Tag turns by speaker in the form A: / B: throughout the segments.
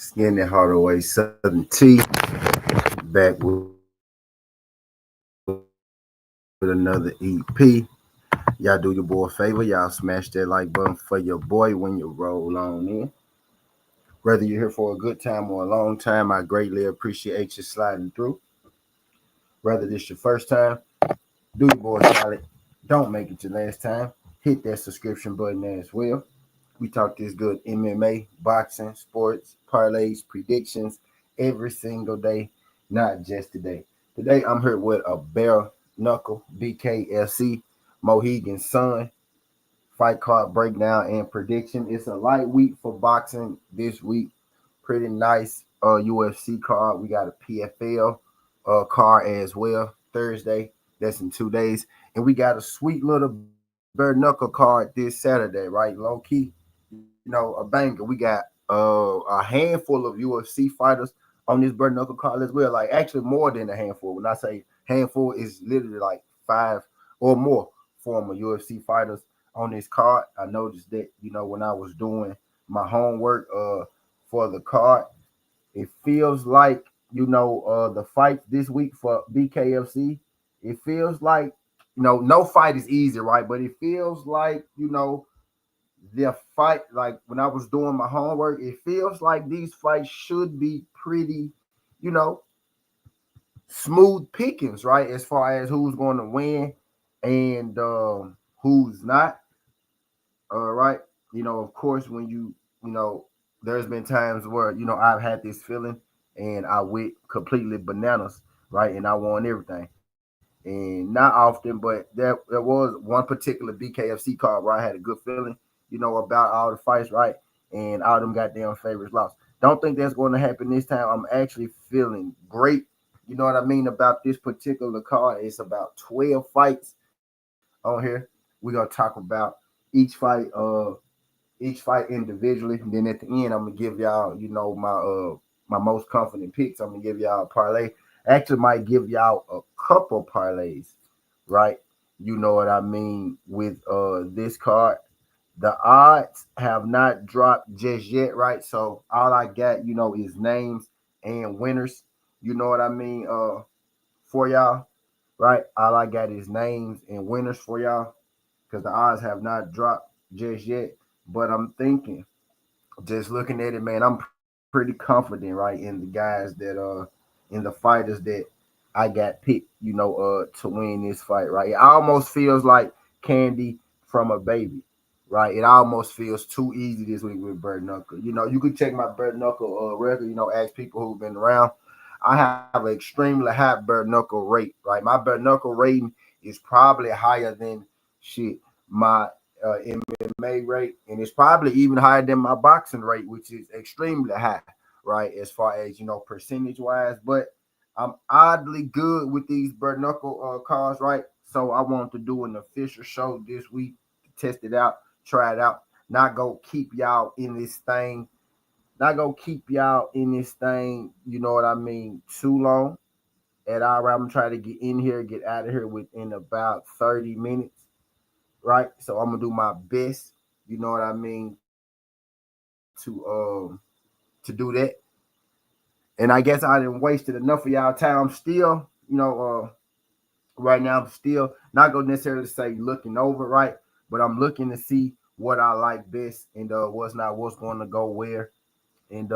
A: Skinny Hardaway Southern T back with another EP. Y'all do your boy a favor. Y'all smash that like button for your boy when you roll on in. Whether you're here for a good time or a long time, I greatly appreciate you sliding through. Whether this your first time, do your boy solid. Don't make it your last time. Hit that subscription button as well. We talk this good MMA, boxing, sports, parlays, predictions every single day, not just today. Today I'm here with a bare-knuckle BKFC Mohegan Sun fight card breakdown and prediction. It's a light week for boxing this week. Pretty nice UFC card. We got a PFL card as well Thursday. That's in 2 days. And we got a sweet little bare knuckle card this Saturday, right? Low key, a banger. We got a handful of UFC fighters on this bare knuckle card as well. Like actually more than a handful. When I say handful, it's literally like 5 or more former UFC fighters on this card. I noticed that, when I was doing my homework for the card, it feels like, the fights this week for BKFC, it feels like, no fight is easy, right? But it feels like, the fight, like when I was doing my homework, it feels like these fights should be pretty, you know, smooth pickings, right? As far as who's going to win and who's not. All right. Of course, when there's been times where, I've had this feeling and I went completely bananas, right? And I won everything. And not often, but there was one particular BKFC card where I had a good feeling, about all the fights, right? And all them goddamn favorites lost. Don't think that's going to happen this time. I'm actually feeling great. You know what I mean about this particular card? It's about 12 fights on here. We're gonna talk about each fight individually. And then at the end, I'm gonna give y'all, my most confident picks. I'm gonna give y'all a parlay. Actually, might give y'all a couple parlays, right? You know what I mean with this card. The odds have not dropped just yet, right? So all I got, is names and winners. You know what I mean? For y'all, right? All I got is names and winners for y'all because the odds have not dropped just yet. But I'm thinking, just looking at it, man, I'm pretty confident, right, in the guys in the fighters that I got picked, to win this fight, right? It almost feels like candy from a baby, right? It almost feels too easy this week with Bird Knuckle. You could check my Bird Knuckle record, ask people who've been around. I have an extremely high Bird Knuckle rate, right? My Bird Knuckle rating is probably higher than shit, my MMA rate, and it's probably even higher than my boxing rate, which is extremely high, right? As far as percentage wise, but I'm oddly good with these bare knuckle cards, right? So I want to do an official show this week to test it out, try it out. Not go keep y'all in this thing. Not go keep y'all in this thing. You know what I mean? Too long. At all, right, I'm trying to get in here, get out of here within about 30 minutes, right? So I'm gonna do my best, you know what I mean, to do that. And I guess I didn't wasted enough of y'all time. I'm still, right now I'm still not gonna necessarily say looking over, right? But I'm looking to see what I like best and what's going to go where and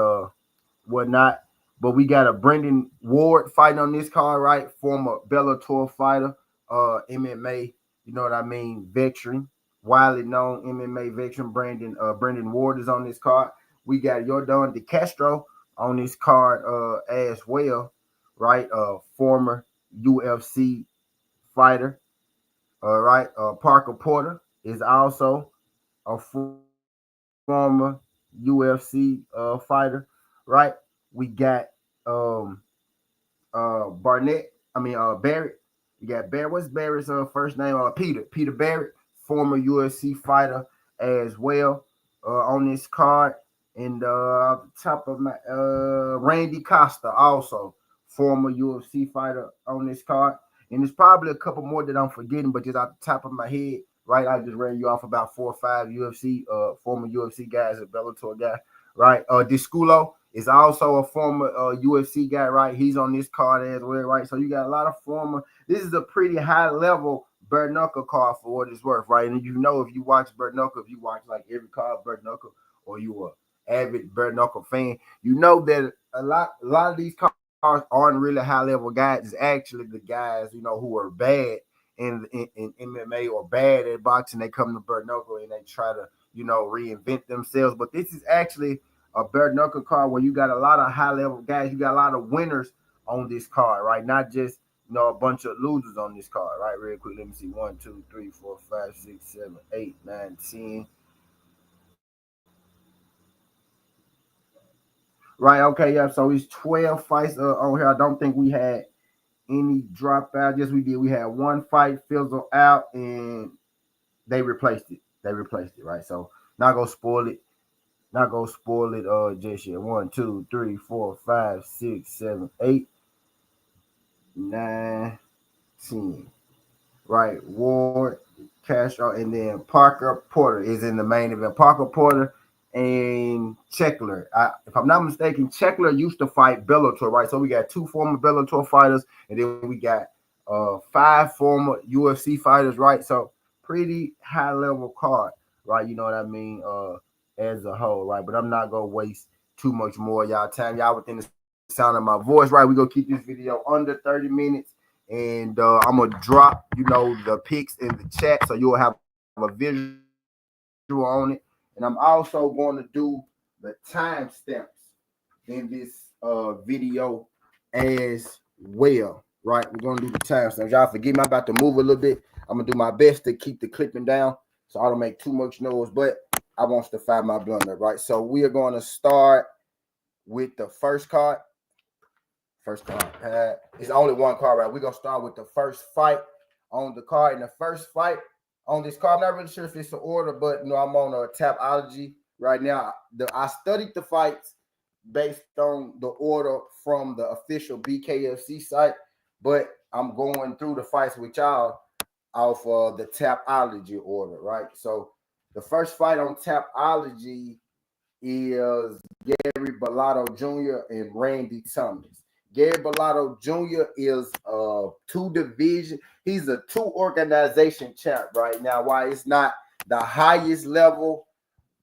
A: whatnot. But we got a Brendan Ward fighting on this card, right? Former Bellator fighter, MMA, you know what I mean, veteran, widely known MMA veteran. Brendan Ward is on this card. We got Jordan De Castro on this card as well, right? Former UFC fighter. All right. Parker Porter is also a former UFC fighter, right? We got um Barnett. Barrett. You got Barrett. What's Barrett's first name? Peter Barrett, former UFC fighter as well on this card. And top of my Randy Costa, also former UFC fighter on this card. And there's probably a couple more that I'm forgetting, but just off the top of my head, right? I just ran you off about 4 or 5 UFC former UFC guys, a Bellator guy, right? Disculo is also a former UFC guy, right? He's on this card as well, right? So you got a lot of former. This is a pretty high level bare-knuckle card for what it's worth, right? And you know, if you watch bare-knuckle, if you watch like every card bare-knuckle, or you are avid bare-knuckle fan, you know that a lot of these cards aren't really high-level guys. It's actually the guys, you know, who are bad in MMA or bad at boxing. They come to bare-knuckle and they try to, you know, reinvent themselves. But this is actually a bare-knuckle card where you got a lot of high-level guys. You got a lot of winners on this card, right? Not just, you know, a bunch of losers on this card, right? Real quick, let me see. 1, 2, 3, 4, 5, 6, 7, 8, 9, 10. Right, okay, yeah. So it's 12 fights on here. I don't think we had any dropout. Yes, we did. We had one fight fizzle out and they replaced it. They replaced it, right? So not gonna spoil it. Not gonna spoil it just yet. 1, 2, 3, 4, 5, 6, 7, 8, 9, 10. Right, Ward, Castro, and then Parker Porter is in the main event. Parker Porter and Cleckler. If I'm not mistaken, Cleckler used to fight Bellator, right? So we got 2 former Bellator fighters, and then we got 5 former UFC fighters, right? So pretty high level card, right? You know what I mean? As a whole, right? But I'm not gonna waste too much more y'all time. Y'all within the sound of my voice, right? We're gonna keep this video under 30 minutes. And I'm gonna drop, you know, the pics in the chat so you'll have a visual on it. And I'm also going to do the timestamps in this video as well, right? We're gonna do the timestamps. Y'all forgive me, I'm about to move a little bit. I'm gonna do my best to keep the clipping down so I don't make too much noise, but I want to find my blunder, right? So we are going to start with the first card. First card. It's only one card, right? We're going to start with the first fight on the card. And the first fight on this card, I'm not really sure if it's an order, but you know, I'm on a TWTea right now. I studied the fights based on the order from the official BKFC site, but I'm going through the fights with y'all off of the TWTea order, right? So the first fight on TWTea is Gary Bellotto Jr. and Randy Thomas. Gary Bellotto Jr. is a 2-division. He's a 2-organization champ right now. Why it's not the highest level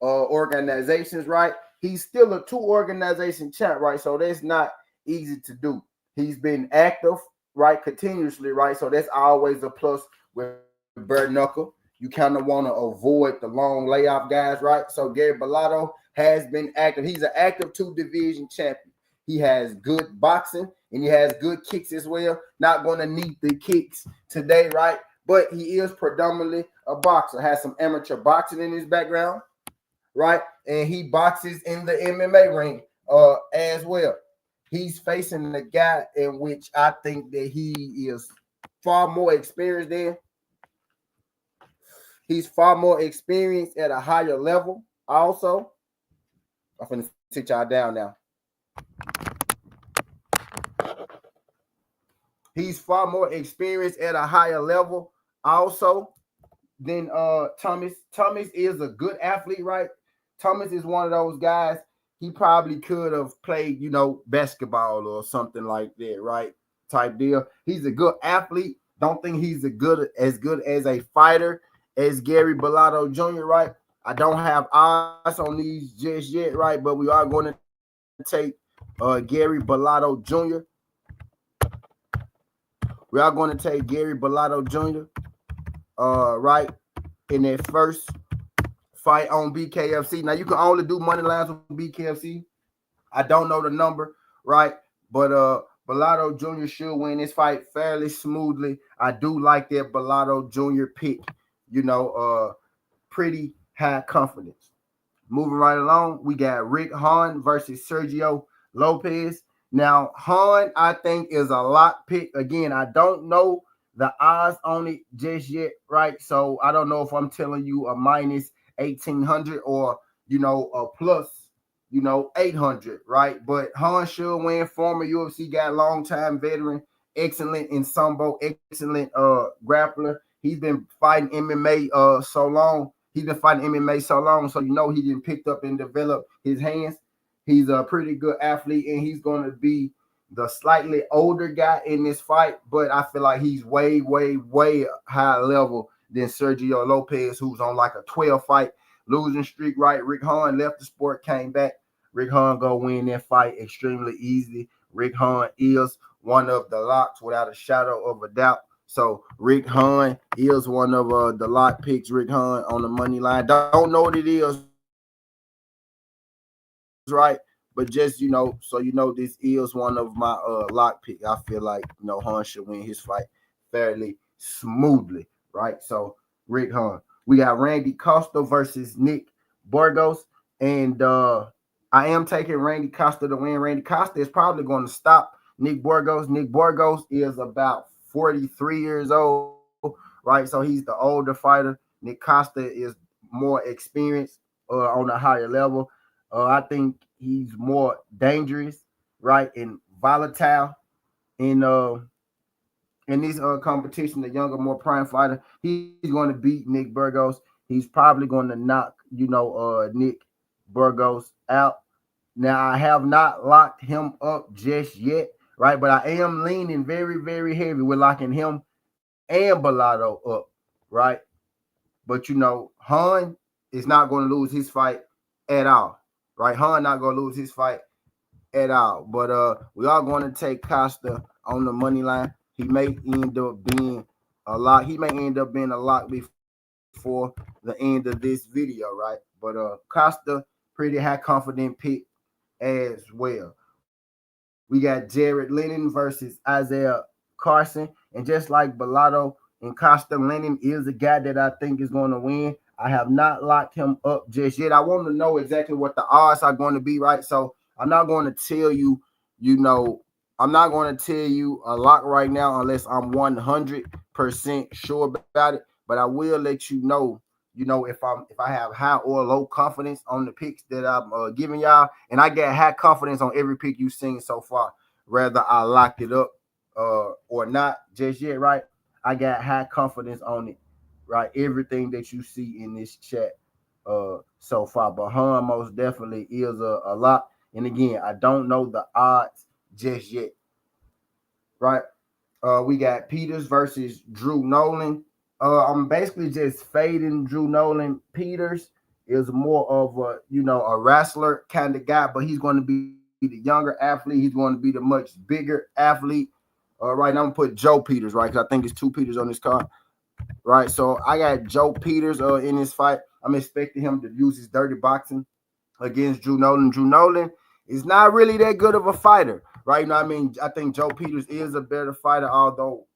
A: organizations, right? He's still a 2-organization champ, right? So that's not easy to do. He's been active, right, continuously, right? So that's always a plus with bare-knuckle. You kind of want to avoid the long layoff guys, right? So Gary Bellotto has been active. He's an active 2-division champion. He has good boxing and he has good kicks as well. Not going to need the kicks today, right? But he is predominantly a boxer. Has some amateur boxing in his background, right? And he boxes in the MMA ring as well. He's facing the guy in which I think that he is far more experienced in. He's far more experienced at a higher level also. I'm going to sit y'all down now. He's far more experienced at a higher level also than Thomas. Thomas is a good athlete, right? Thomas is one of those guys. He probably could have played, you know, basketball or something like that, right? Type deal. He's a good athlete. Don't think he's as good as a fighter as Gary Bellotto Jr., right? I don't have eyes on these just yet, right? But we are going to take Gary Bellotto Jr. We are going to take Gary Bellotto Jr. Right in that first fight on BKFC. Now you can only do money lines with BKFC. I don't know the number, right? But Bellotto Jr. should win this fight fairly smoothly. I do like that Bellotto Jr. pick. You know, pretty high confidence. Moving right along, we got Rick Hahn versus Sergio Lopez. Now, Hahn, I think, is a lot pick. Again, I don't know the odds on it just yet, right? So I don't know if I'm telling you a minus 1,800 or, you know, a plus, you know, 800, right? But Hahn should win. Former UFC guy, longtime veteran, excellent in sambo, excellent grappler. He's been fighting MMA so long. He's been fighting MMA so long, so you know he didn't pick up and develop his hands. He's a pretty good athlete, and he's going to be the slightly older guy in this fight, but I feel like he's way, way, way higher level than Sergio Lopez, who's on like a 12 fight losing streak, right? Rick Hahn left the sport, came back. Rick Hahn go win that fight extremely easily. Rick Hahn is one of the locks without a shadow of a doubt. So Rick Hahn is one of the lock picks. Rick Hahn on the money line. Don't know what it is, right? But just so this is one of my lock pick. I feel like Hahn should win his fight fairly smoothly, right? So Rick Hahn. We got Randy Costa versus Nick Burgos, and I am taking Randy Costa to win. Randy Costa is probably going to stop Nick Burgos. Nick Burgos is about 43 years old, right? So he's the older fighter. Nick Costa is more experienced on a higher level. I think he's more dangerous, right, and volatile in this competition. The younger, more prime fighter, he's going to beat Nick Burgos. He's probably going to knock Nick Burgos out. Now, I have not locked him up just yet, right? But I am leaning very, very heavy with locking him and Bellato up, right? But Hahn is not going to lose his fight at all, right? Hahn not going to lose his fight at all. But we are going to take Costa on the money line. He may end up being a lock. He may end up being a lock before the end of this video, right? But Costa, pretty high confident pick as well. We got Jared Lennon versus Isaiah Carson. And just like Bellato and Costa, Lennon is a guy that I think is going to win. I have not locked him up just yet. I want to know exactly what the odds are going to be, right? So I'm not going to tell you, I'm not going to tell you a lock right now unless I'm 100% sure about it. But I will let you know, if I have high or low confidence on the picks that I'm giving y'all. And I get high confidence on every pick you've seen so far, whether I locked it up or not just yet, right? I got high confidence on it, right? Everything that you see in this chat so far. But Hahn most definitely is a lock. And again, I don't know the odds just yet, right? We got Peters versus Drew Nolan. I'm basically just fading Drew Nolan. Peters is more of a wrestler kind of guy, but he's going to be the younger athlete. He's going to be the much bigger athlete. Right now, I'm going to put Joe Peters, right? Because I think it's two Peters on this card, right? So I got Joe Peters in this fight. I'm expecting him to use his dirty boxing against Drew Nolan. Drew Nolan is not really that good of a fighter, right? I think Joe Peters is a better fighter, although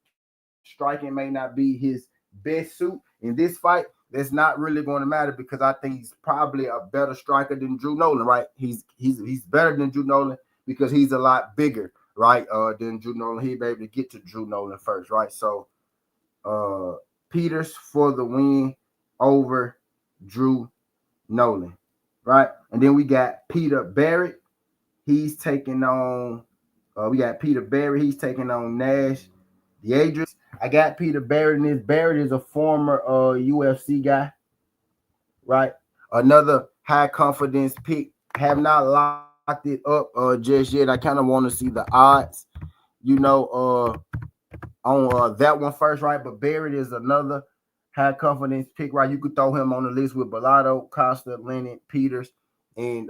A: striking may not be his best suit in this fight. That's not really going to matter because I think he's probably a better striker than Drew Nolan, right? He's better than Drew Nolan because he's a lot bigger, right? Than Drew Nolan. He'll be able to get to Drew Nolan first, right? So Peters for the win over Drew Nolan, right? And then we got Peter Barrett. He's taking on He's taking on Nash Diedrich. I got Peter Barrett in this. Barrett is a former UFC guy, right? Another high confidence pick. Have not locked it up just yet. I kind of want to see the odds, on that one first, right? But Barrett is another high confidence pick, right? You could throw him on the list with Bellato, Costa, Lennon, Peters, and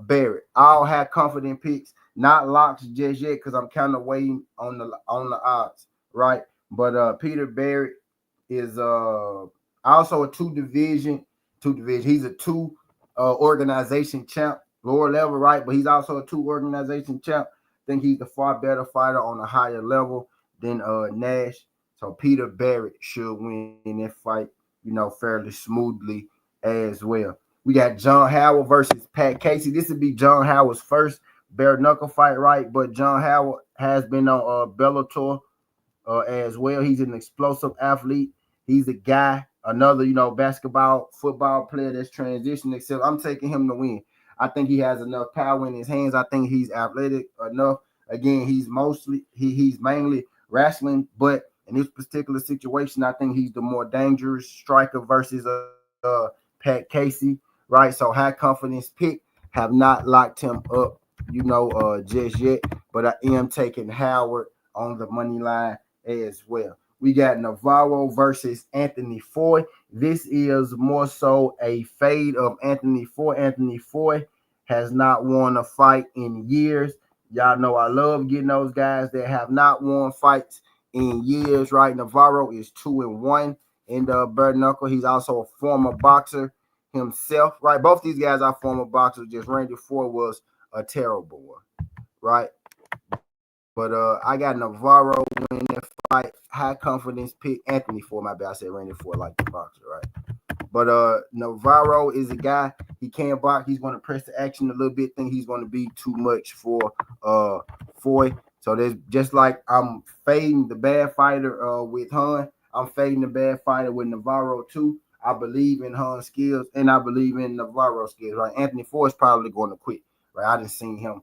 A: Barrett. All high confident picks, not locks just yet because I'm kind of waiting on the odds, right? But Peter Barrett is also a two division. He's a two organization champ, lower level, right? But he's also a two organization champ. I think he's the far better fighter on a higher level than Nash. So Peter Barrett should win in that fight, fairly smoothly as well. We got John Howard versus Pat Casey. This would be John Howard's first bare-knuckle fight, right? But John Howard has been on Bellator as well. He's an explosive athlete. He's a guy, another, basketball, football player that's transitioning. Except I'm taking him to win. I think he has enough power in his hands. I think he's athletic enough. Again, he's mainly wrestling, but in this particular situation, I think he's the more dangerous striker versus Pat Casey, right? So high confidence pick. Have not locked him up, just yet. But I am taking Howard on the money line as well. We got Navarro versus Anthony Foy. This is more so a fade of Anthony Foy. Anthony Foy has not won a fight in years. Y'all know I love getting those guys that have not won fights in years, right? Navarro is 2-1 in the bare-knuckle. He's also a former boxer himself, right? Both these guys are former boxers. Just Randy Ford was a terrible one, right? But I got Navarro winning that fight. High confidence pick. Anthony Ford, my bad. I said Randy Ford like the boxer, right? But Navarro is a guy, he can box. He's going to press the action a little bit. Think he's going to be too much for Foy. So there's just like I'm fading the bad fighter with Han. I'm fading the bad fighter with Navarro too. I believe in Han's skills and I believe in Navarro's skills. Right, Anthony Ford is probably going to quit. Right, I didn't see him.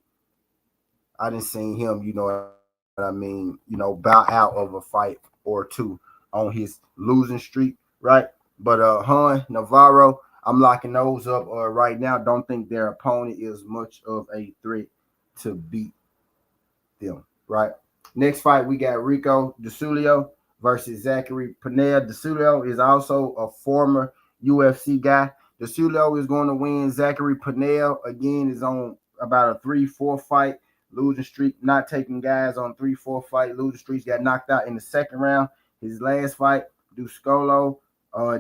A: You know what I mean. Bow out of a fight or two on his losing streak. Right. But Han, Navarro, I'm locking those up right now. Don't think their opponent is much of a threat to beat them, right? Next fight, we got Rico DeSulio versus Zachary Panel. DeSulio is also a former UFC guy. DeSulio is going to win. Zachary Panel, again, is on about a 3-4 fight losing streak, not taking guys on 3-4 fight losing streaks. Got knocked out in the second round. His last fight, Duskolo,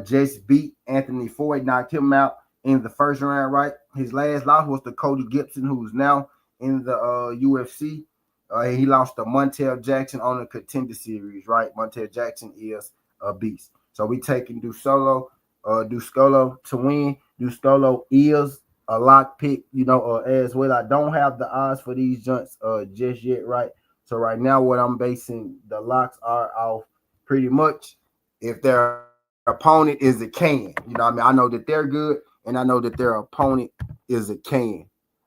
A: just beat Anthony Foy, knocked him out in the first round, right? His last loss was to Cody Gibson, who's now in the UFC. He lost to Montel Jackson on the Contender Series, right? Montel Jackson is a beast. So we taking Duskolo to win. Duskolo is a lock pick, as well. I don't have the odds for these junts just yet, right? So right now, what I'm basing the locks are off pretty much if their opponent is a can. I know that they're good, and I know that their opponent is a can.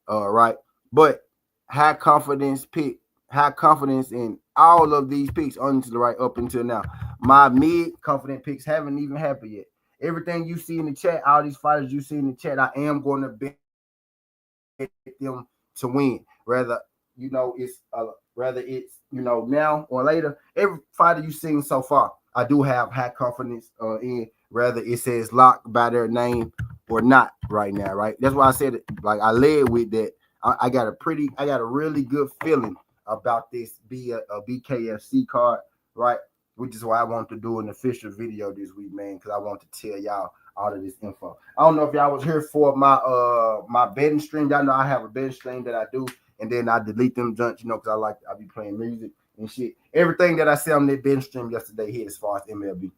A: Right. But high confidence in all of these picks up until now. My mid-confident picks haven't even happened yet. Everything you see in the chat, all these fighters you see in the chat, I am going to bet them to win. Whether it's now or later. Every fighter you've seen so far, I do have high confidence in, whether it says locked by their name or not right now, right? That's why I said it. Like I led with that. I got a really good feeling about this BKFC card, right? Which is why I want to do an official video this week, man, because I want to tell y'all all of this info. I don't know if y'all was here for my betting stream. Y'all know I have a betting stream that I do, and then I delete them junks, because I be playing music and shit. Everything that I said on that betting stream yesterday hit as far as MLB.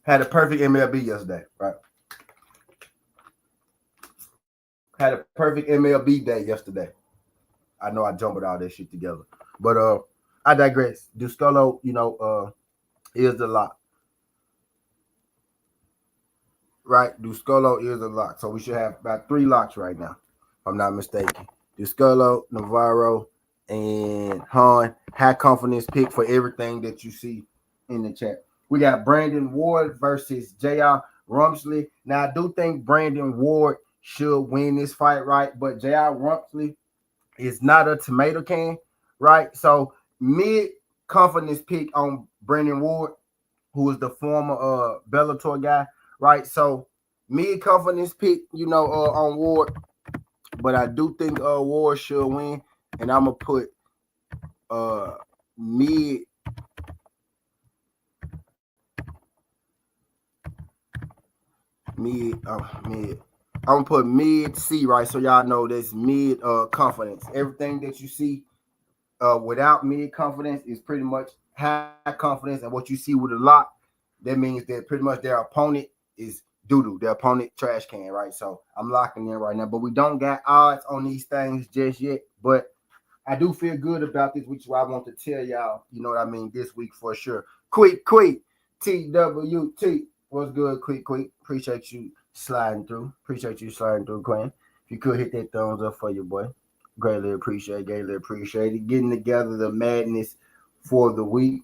A: Had a perfect MLB yesterday, right? Had a perfect MLB day yesterday. I know I jumbled all that shit together. But I digress. Duskolo, is the lock. Right? Duskolo is a lock. So we should have about 3 locks right now, if I'm not mistaken. Duskolo, Navarro, and Han. High confidence pick for everything that you see in the chat. We got Brandon Ward versus J.R. Rumsley. Now, I do think Brandon Ward should win this fight, right? But J.R. Rumsley is not a tomato can, right? So mid-confidence pick on Brandon Ward, who is the former Bellator guy, right? So mid-confidence pick, on Ward. But I do think Ward should win. And I'm going to put mid. I'm gonna put mid C, right? So y'all know that's mid confidence. Everything that you see without mid confidence is pretty much high confidence, and what you see with a lock, that means that pretty much their opponent is doo-doo, their opponent trash can, right? So I'm locking in right now, but we don't got odds on these things just yet. But I do feel good about this, which is why I want to tell y'all, this week for sure. Quick, TWT. What's good, quick? Appreciate you sliding through. Quinn. If you could hit that thumbs up for your boy. Greatly appreciate it. Getting together the madness for the week,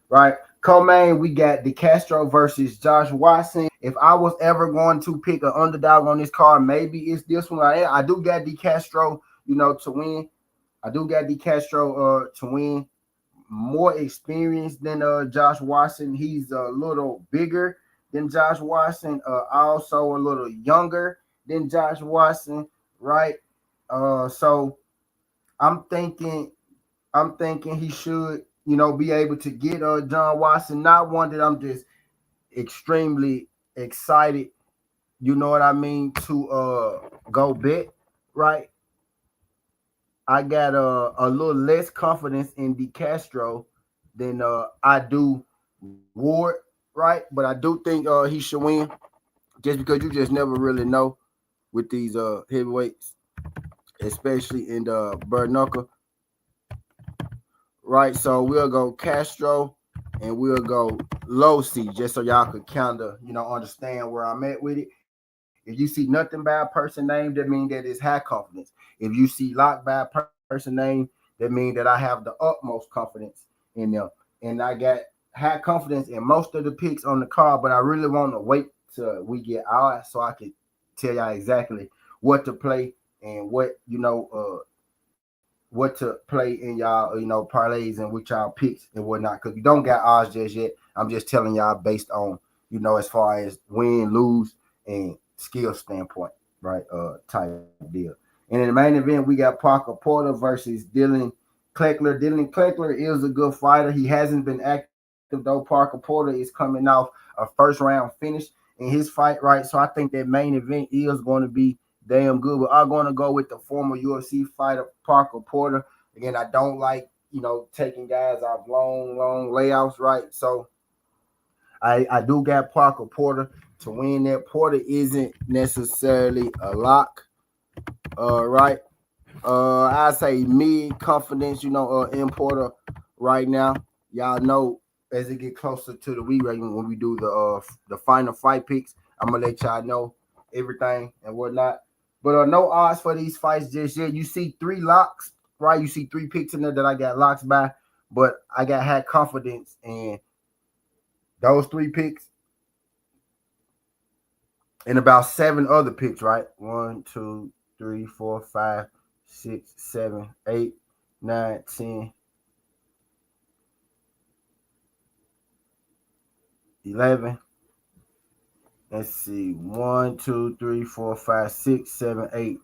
A: right? Co-main, we got DeCastro versus Josh Watson. If I was ever going to pick an underdog on this card, maybe it's this one. I do got DeCastro, to win. I do got DeCastro to win. More experienced than Josh Watson. He's a little bigger than Josh Watson. Also a little younger than Josh Watson, right? So I'm thinking he should, be able to get John Watson. Not one that I'm just extremely excited, you know what I mean, to go bet, right? I got a little less confidence in DeCastro than I do Ward, right? But I do think he should win, just because you just never really know with these heavyweights, especially in the bare-knuckle, right? So we'll go Castro and we'll go low C, just so y'all could kind of, understand where I'm at with it. If you see nothing by a person name, that means that it's high confidence. If you see locked by a person name, that means that I have the utmost confidence in them. And I got high confidence in most of the picks on the card, but I really want to wait till we get out so I can tell y'all exactly what to play and what to play in y'all, parlays and with y'all picks and whatnot. Because we don't got odds just yet. I'm just telling y'all based on, as far as win, lose, and skill standpoint, right? Type deal. And in the main event, we got Parker Porter versus Dylan Cleckler. Dylan Cleckler is a good fighter. He hasn't been active though. Parker Porter is coming off a first round finish in his fight, right? So I think that main event is going to be damn good. But I'm going to go with the former UFC fighter Parker Porter. Again, I don't like taking guys off long layouts, right? So I do got Parker Porter to win that. Porter isn't necessarily a lock, right? I say mid confidence, in Porter right now. Y'all know as it get closer to the week, right, when we do the final fight picks, I'm gonna let y'all know everything and whatnot. But no odds for these fights just yet. You see 3 locks, right? You see 3 picks in there that I got locks by, but I got had confidence in those 3 picks and about 7 other picks, right? 1, 2, 3, 4, 5, 6, 7, 8, 9, 10, 11. Let's see. 1, 2, 3, 4, 5, 6, 7, 8,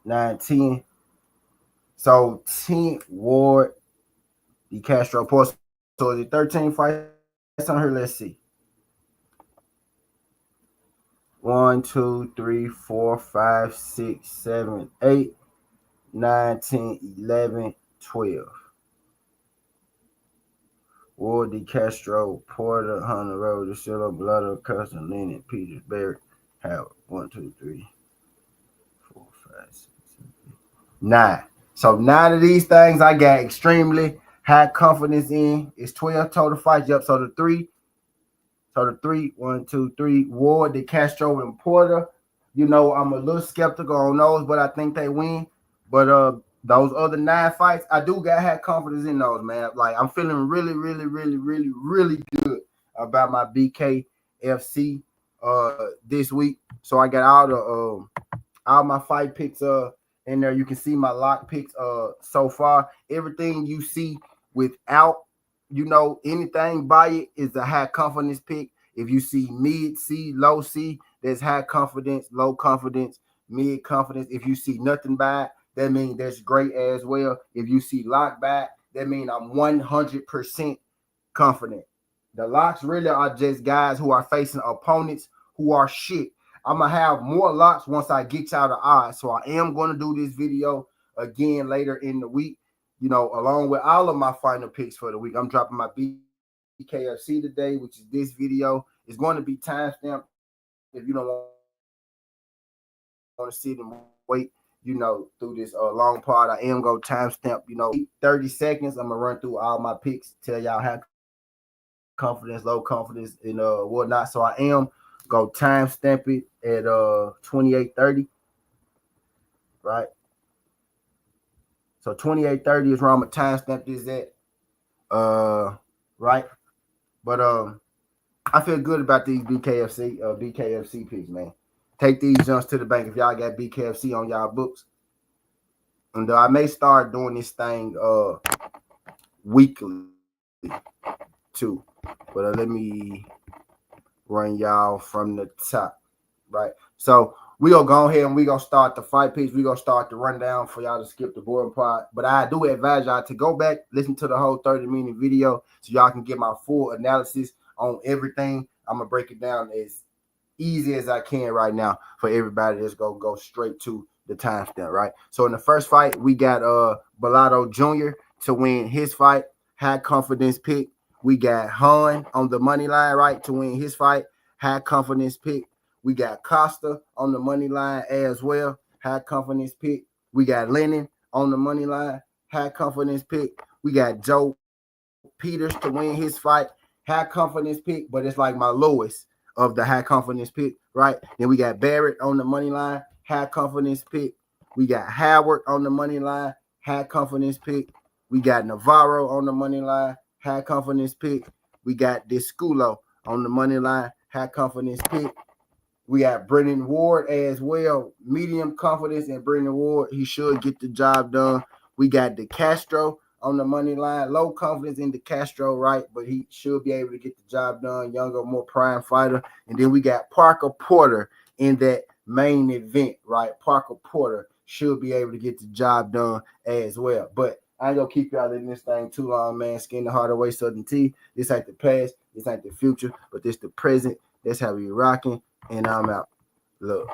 A: 9, 10. So 10 Ward, DeCastro Porter. So is it 13 fights on here? Let's see. 1, 2, 3, 4, 5, 6, 7, 8, 9, 10, 11, 12. Ward, DeCastro, Porter, Hunter, Road, DeSillo, Blood, Custom, Lennon, Peters, Barrett, Howard. 1, 2, 3, 4, 5, 6, 7, 8, 9. So 9 of these things I got extremely high confidence in. It's 12 total fights. Yep. So the 3, 1, 2, 3, Ward, DeCastro, and Porter. I'm a little skeptical on those, but I think they win. But those other 9 fights, I do got have confidence in those, man. Like I'm feeling really, really, really, really, really good about my BKFC this week. So I got all my fight picks in there. You can see my lock picks so far. Everything you see without anything by it is a high confidence pick. If you see mid C, low C, there's high confidence, low confidence, mid confidence. If you see nothing by it, that means that's great as well. If you see lock back, that means I'm 100% confident. The locks really are just guys who are facing opponents who are shit. I'm gonna have more locks once I get y'all the odds. So I am gonna do this video again later in the week, along with all of my final picks for the week. I'm dropping my BKFC today, which is this video. It's going to be timestamped if you don't want to sit and wait, through this long part. I am going to timestamp, 30 seconds. I'm going to run through all my picks, tell y'all how confidence, low confidence, and whatnot. So I am going to timestamp it at 28:30, right? So 28:30 is where I'm going to timestamp this at, right? But I feel good about these BKFC picks, man. Take these jumps to the bank if y'all got BKFC on y'all books. And I may start doing this thing weekly too. But let me run y'all from the top, right? So we gonna go ahead and we gonna start the fight picks. We gonna start the rundown for y'all to skip the boring part. But I do advise y'all to go back, listen to the whole 30-minute video so y'all can get my full analysis on everything. I'm gonna break it down as easy as I can right now for everybody that's gonna go straight to the timestamp, right? So in the first fight, we got Bellato Jr. to win his fight, high confidence pick. We got Han on the money line, right, to win his fight, high confidence pick. We got Costa on the money line as well, high confidence pick. We got Lennon on the money line, high confidence pick. We got Joe Peters to win his fight, high confidence pick, but it's like my lowest of the high confidence pick, right? Then we got Barrett on the money line, high confidence pick. We got Howard on the money line, high confidence pick. We got Navarro on the money line, high confidence pick. We got Disculo on the money line, high confidence pick. We got Brennan Ward as well, medium confidence in Brennan Ward. He should get the job done. We got DeCastro on the money line, low confidence in DeCastro, right? But he should be able to get the job done. Younger, more prime fighter. And then we got Parker Porter in that main event, right? Parker Porter should be able to get the job done as well. But I ain't gonna keep y'all in this thing too long, man. Skin the heart away, Southern T. This ain't the past, this ain't the future, but this the present. That's how we rocking. And I'm out. Look.